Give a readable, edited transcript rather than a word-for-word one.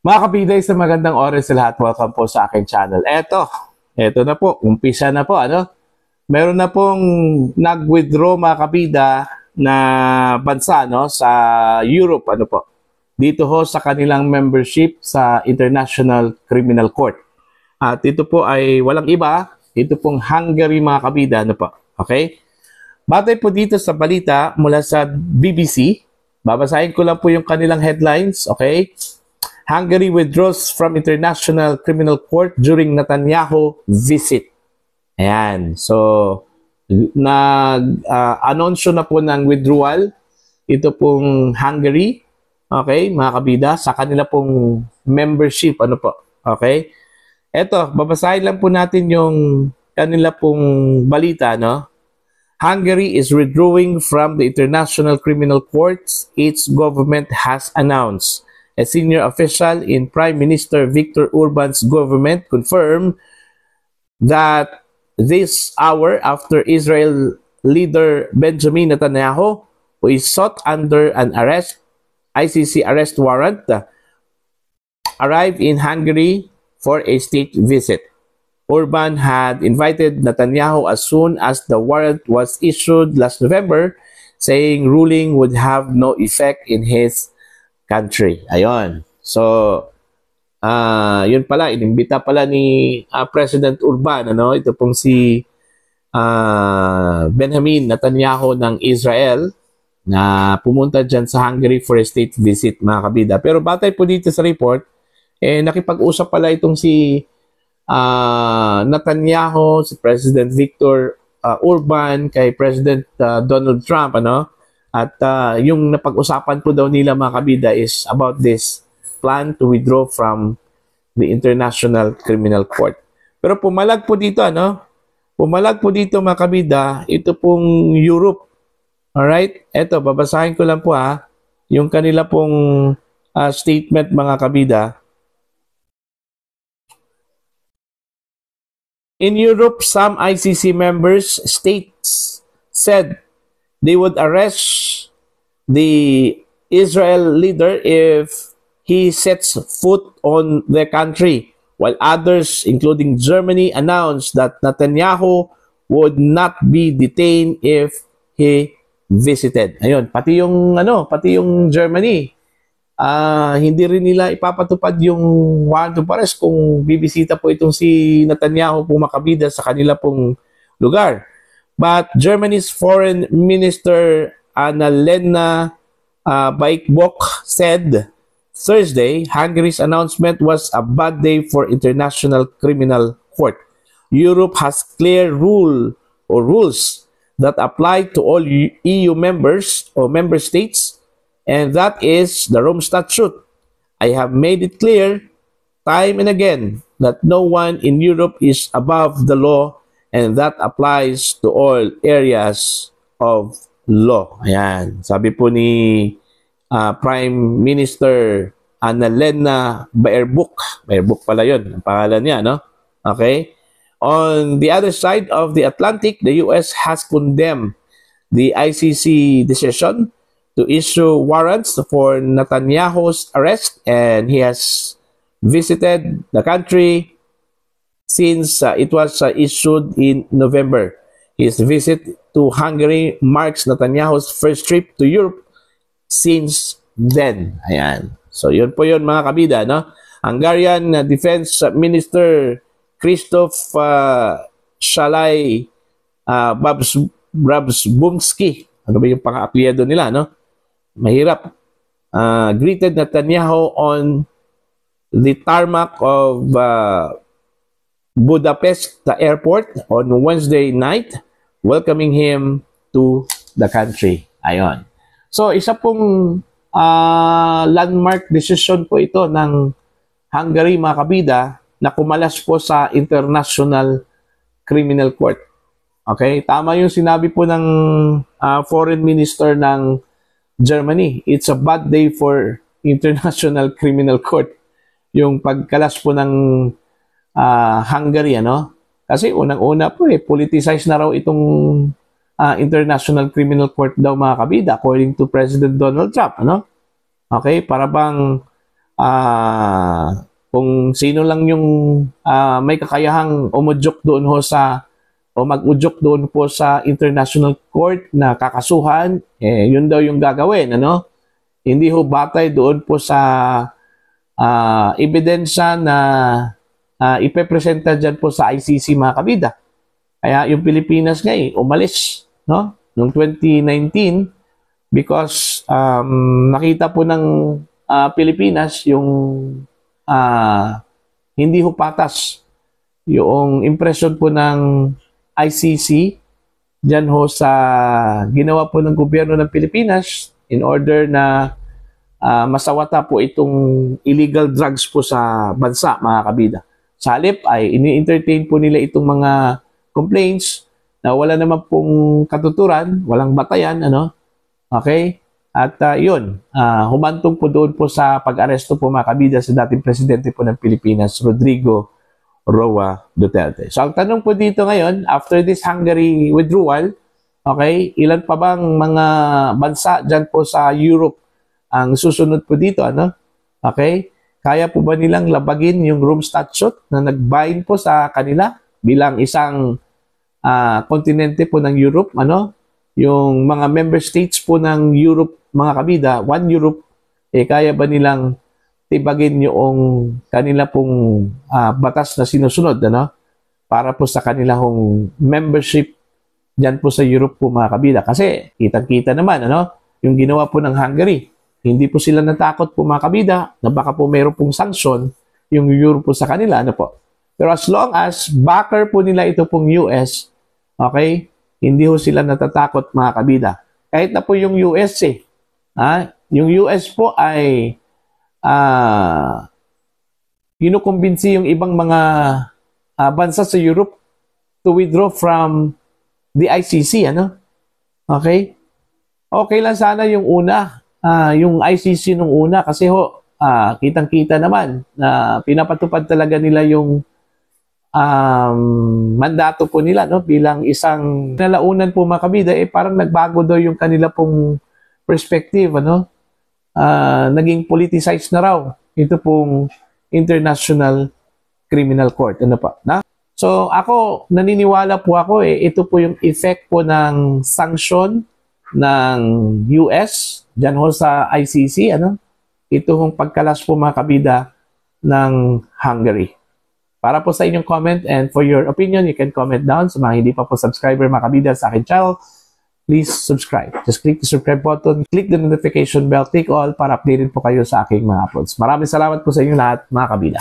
Mga kabiday, sa magandang oras sa lahat, welcome po sa aking channel. Eto na po, umpisa na po, ano? Meron na pong nag-withdraw mga kabida na bansa, no, sa Europe, ano po. Dito ho sa kanilang membership sa International Criminal Court. At ito po ay walang iba, ito pong Hungary mga kabida, ano po. Okay? Batay po dito sa balita mula sa BBC, babasahin ko lang po yung kanilang headlines, okay? Hungary withdraws from International Criminal Court during Netanyahu visit. Ayan. So, nag-anonsyo na po ng withdrawal ito pong Hungary, okay, mga kabida, sa kanila pong membership, ano po, okay? Eto, babasahin lang po natin yung kanila pong balita, no? Hungary is withdrawing from the International Criminal Court, its government has announced. A senior official in Prime Minister Viktor Orban's government confirmed that this hour after Israel leader Benjamin Netanyahu, who is sought under an ICC arrest warrant, arrived in Hungary for a state visit. Orban had invited Netanyahu as soon as the warrant was issued last November, saying ruling would have no effect in his country. Ayon. So, yun pala, inimbita pala ni President Orban, ano, ito pong si Benjamin Netanyahu ng Israel na pumunta dyan sa Hungary for a state visit, mga kabida. Pero batay po dito sa report, nakipag-usap pala itong si Netanyahu, si President Viktor Orban, kay President Donald Trump, ano? At yung napag-usapan po daw nila mga kabida is about this plan to withdraw from the International Criminal Court. Pero pumalag po dito, ano? Pumalag po dito mga kabida, ito pong Europe. Alright? Ito, babasahin ko lang po yung kanila pong statement mga kabida. In Europe, some ICC members states said they would arrest the Israel leader if he sets foot on their country, while others, including Germany, announced that Netanyahu would not be detained if he visited. Ayun, pati yung Germany, hindi rin nila ipapatupad yung warrant of arrest kung bibisita po itong si Netanyahu po makabida sa kanila pong lugar. But Germany's Foreign Minister Annalena Baerbock said Thursday, Hungary's announcement was a bad day for International Criminal Court. Europe has clear rules that apply to all EU members or member states, and that is the Rome Statute. I have made it clear time and again that no one in Europe is above the law, and that applies to all areas of law. Ayan. Sabi po ni Prime Minister Annalena Baerbock. Baerbock pala yun. Ang pangalan niya, no? Okay? On the other side of the Atlantic, the US has condemned the ICC decision to issue warrants for Netanyahu's arrest, and he has visited the country since it was issued in November. His visit to Hungary marks Netanyahu's first trip to Europe since then. Ayan. So, yun po yun mga kabida, no? Hungarian Defense Minister Krzysztof Szalai Brabsbumski, ano ba yung pang-apelyido nila, no? Mahirap. Greeted Netanyahu on the tarmac of Budapest airport on Wednesday night, welcoming him to the country. Ayon. So, isa pong landmark decision po ito ng Hungary, mga kabida, na kumalas po sa International Criminal Court. Okay? Tama yung sinabi po ng Foreign Minister ng Germany. It's a bad day for International Criminal Court. Yung pagkalas po ng Hungary, ano? Kasi unang-una po politicized na raw itong International Criminal Court daw mga kabida according to President Donald Trump, ano? Okay, para bang kung sino lang yung may kakayahang umudyok doon ho sa o mag-udyok doon po sa International Court na kakasuhan, yun daw yung gagawin, ano? Hindi ho batay doon po sa ebidensya na ipepresenta dyan po sa ICC, mga kabida. Kaya yung Pilipinas nga umalis, no? Noong 2019 because nakita po ng Pilipinas yung hindi ho patas yung impression po ng ICC dyan ho sa ginawa po ng gobyerno ng Pilipinas in order na masawata po itong illegal drugs po sa bansa, mga kabida. Sa halip ay ini-entertain po nila itong mga complaints na wala naman pong katuturan, walang batayan, ano? Okay? At yun, humantong po doon po sa pag-aresto po, mga kabida, sa dating presidente po ng Pilipinas, Rodrigo Roa Duterte. So ang tanong po dito ngayon, after this Hungary withdrawal, okay, ilan pa bang mga bansa dyan po sa Europe ang susunod po dito, ano? Okay? Kaya po ba nilang labagin yung Rome Statute na nag-bind po sa kanila bilang isang kontinente po ng Europe, ano? Yung mga member states po ng Europe, mga kabida, One Europe, kaya ba nilang tibagin yung kanila pong batas na sinusunod, ano? Para po sa kanilang membership dyan po sa Europe po, mga kabida. Kasi kitang-kita naman, ano? Yung ginawa po ng Hungary. Hindi po sila natakot po, mga kabida, na baka po mayroon pong sanction yung Europe po sa kanila, ano po. Pero as long as backer po nila ito pong US, okay, hindi po sila natatakot, mga kabida. Kahit na po yung US yung US po ay kinukumbinsi yung ibang mga bansa sa Europe to withdraw from the ICC, ano? Okay? Okay lang sana yung una, yung ICC nung una kasi ho, kitang-kita naman na pinapatupad talaga nila yung mandato po nila, no? Bilang isang nalaunan po, mga kabida, parang nagbago daw yung kanila pong perspective, ano? Naging politicized na raw ito pong International Criminal Court, ano pa, na? So ako, naniniwala po ako ito po yung effect po ng sanction ng US dyan ho sa ICC, ano? Ito hong pagkalas po, mga kabida, ng Hungary. Para po sa inyong comment and for your opinion, you can comment down. Sa mga hindi pa po subscriber, mga kabida, sa akin channel, please subscribe. Just click the subscribe button, click the notification bell, click all para updated po kayo sa aking mga uploads. Maraming salamat po sa inyo lahat, mga kabida.